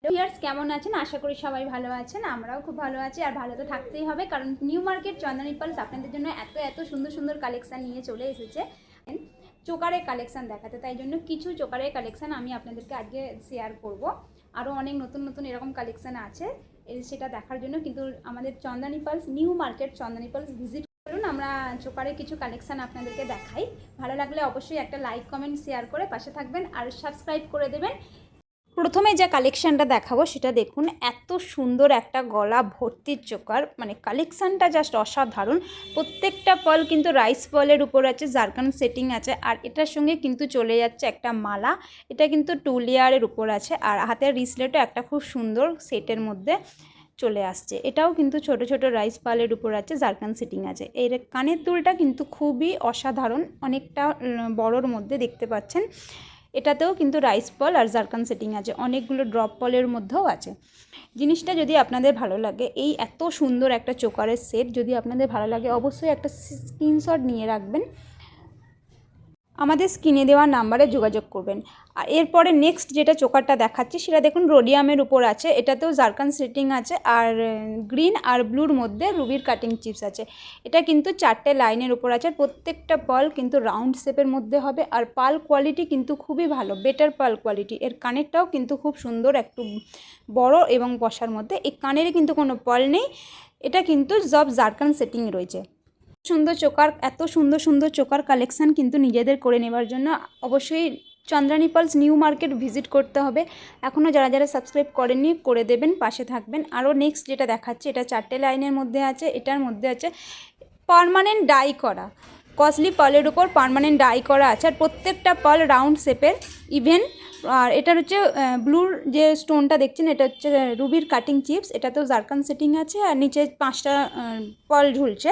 Viewers কেমন আছেন? আশা করি সবাই ভালো আছেন। আমরাও খুব ভালো আছি, আর ভালো তো থাকতেই হবে, কারণ নিউ মার্কেট চন্দনী পালস আপনাদের জন্য এত সুন্দর সুন্দর কালেকশান নিয়ে চলে এসেছে চোকারের কালেকশান দেখাতে। তাই জন্য কিছু চোকারের কালেকশান আমি আপনাদেরকে আজকে শেয়ার করব। আরও অনেক নতুন নতুন এরকম কালেকশান আছে, সেটা দেখার জন্য কিন্তু আমাদের চন্দনী পালস নিউ মার্কেট চন্দনী পালস ভিজিট করুন। আমরা চোকারের কিছু কালেকশান আপনাদেরকে দেখাই। ভালো লাগলে অবশ্যই একটা লাইক কমেন্ট শেয়ার করে পাশে থাকবেন আর সাবস্ক্রাইব করে দেবেন। প্রথমে যে কালেকশানটা দেখাবো সেটা দেখুন, এত সুন্দর একটা গলা ভর্তির চোকার, মানে কালেকশানটা জাস্ট অসাধারণ। প্রত্যেকটা পল কিন্তু রাইস পলের উপর আছে, জারকান সেটিং আছে, আর এটার সঙ্গে কিন্তু চলে যাচ্ছে একটা মালা। এটা কিন্তু 2 লেয়ারের উপর আছে, আর হাতের রিসলেটও একটা খুব সুন্দর সেটের মধ্যে চলে আসছে। এটাও কিন্তু ছোট ছোট রাইস পালের উপর আছে, জারকান সেটিং আছে। এর কানের দুলটা কিন্তু খুবই অসাধারণ, অনেকটা বড়োর মধ্যে দেখতে পাচ্ছেন। এটাতেও কিন্তু রাইস পল আর জারকান সেটিং আছে, অনেকগুলো ড্রপ পলের মধ্যেও আছে। জিনিসটা যদি আপনাদের ভালো লাগে, এই এত সুন্দর একটা চোকারের সেট যদি আপনাদের ভালো লাগে, অবশ্যই একটা স্ক্রিনশট নিয়ে রাখবেন, আমাদের স্ক্রিনে দেওয়া নাম্বারে যোগাযোগ করবেন। আর এরপরে নেক্সট যেটা চোকারটা দেখাচ্ছি সেটা দেখুন, রোডিয়ামের উপর আছে। এটাতেও জারকান সেটিং আছে, আর গ্রিন আর ব্লুর মধ্যে রুবির কাটিং চিপস আছে। এটা কিন্তু 4টে লাইনের উপর আছে, প্রত্যেকটা পাল কিন্তু রাউন্ড শেপের মধ্যে হবে, আর পাল কোয়ালিটি কিন্তু খুবই ভালো, বেটার পাল কোয়ালিটি। এর কানেরটাও কিন্তু খুব সুন্দর, একটু বড় এবং বসার মধ্যে। এই কানের কিন্তু কোনো পাল নেই, এটা কিন্তু সব জারকান সেটিং রয়েছে। সুন্দর চোকার, এত সুন্দর সুন্দর চোকার কালেকশান কিন্তু নিজেদের করে নেবার জন্য অবশ্যই Chandrani pulse New market visit করতে হবে। এখনও যারা যারা সাবস্ক্রাইব করেননি করে দেবেন, পাশে থাকবেন। আরও নেক্সট যেটা দেখাচ্ছে, এটা 4টে লাইনের মধ্যে আছে। এটার মধ্যে আছে পার্মানেন্ট ডাই করা, কস্টলি পালের উপর পার্মানেন্ট ডাই করা আছে, আর প্রত্যেকটা পাল রাউন্ড শেপের ইভেন। আর এটার হচ্ছে ব্লুর যে স্টোনটা দেখছেন, এটা হচ্ছে রুবির কাটিং চিপস। এটাতেও জারকান সেটিং আছে, আর নিচে 5টা পাল ঝুলছে।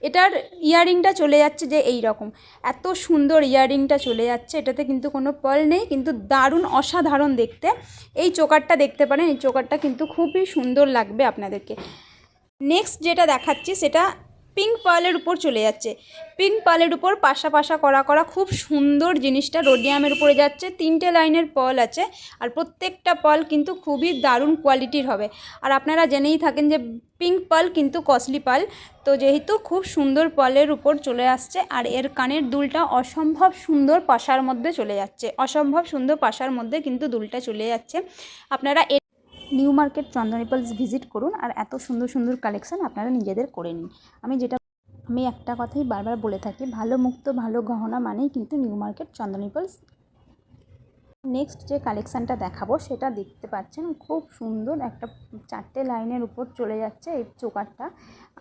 এটার ইয়াররিংটা চলে যাচ্ছে যে এই রকম, এত সুন্দর ইয়াররিংটা চলে যাচ্ছে। এটাতে কিন্তু কোনো পার্ল নেই, কিন্তু দারুণ অসাধারণ দেখতে। এই চোকারটা দেখতে পারেন, এই চোকারটা কিন্তু খুবই সুন্দর লাগবে আপনাদেরকে। নেক্সট যেটা দেখাচ্ছি সেটা পিঙ্ক পার্লের উপর চলে যাচ্ছে। পিঙ্ক পার্লের উপর পাশা পাশা করা করা খুব সুন্দর জিনিসটা রোডিয়ামের উপরে যাচ্ছে। 3টে লাইনের পার্ল আছে, আর প্রত্যেকটা পার্ল কিন্তু খুবই দারুণ কোয়ালিটির হবে। আর আপনারা জেনেই থাকেন যে পিঙ্ক পার্ল কিন্তু কস্টলি পার্ল, তো যেহেতু খুব সুন্দর পার্লের উপর চলে আসছে। আর এর কানের দুলটা অসম্ভব সুন্দর পাশার মধ্যে চলে যাচ্ছে, অসম্ভব সুন্দর পাশার মধ্যে কিন্তু দুলটা চলে যাচ্ছে। আপনারা নিউ মার্কেট চন্দনী পালস ভিজিট করুন, আর এত সুন্দর সুন্দর কালেকশান আপনারা নিজেদের করে নিন। আমি একটা কথাই বারবার বলে থাকি, ভালো মুক্ত ভালো গহনা মানেই কিন্তু new Market Chandni pulse. Next যে কালেকশানটা দেখাবো সেটা দেখতে পাচ্ছেন, খুব সুন্দর একটা 4টে লাইনের উপর চলে যাচ্ছে এই চোকারটা।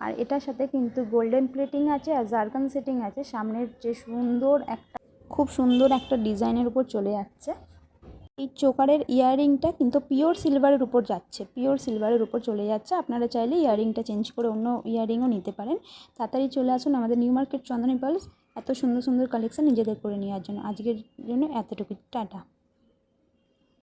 আর এটার সাথে কিন্তু গোল্ডেন প্লেটিং আছে, আর জারকান সেটিং আছে। সামনের যে খুব সুন্দর একটা ডিজাইনের উপর চলে যাচ্ছে। এই চোকারের ইয়াররিংটা কিন্তু পিওর সিলভারের উপর যাচ্ছে, পিওর সিলভারের উপর চলে যাচ্ছে। আপনারা চাইলে ইয়াররিংটা চেঞ্জ করে অন্য ইয়াররিংও নিতে পারেন। তাড়াতাড়ি চলে আসুন আমাদের নিউ মার্কেট চন্দনী পালস, এত সুন্দর সুন্দর কালেকশান নিজেদের করে নেওয়ার জন্য। আজকের জন্য এতটুকু, টাটা।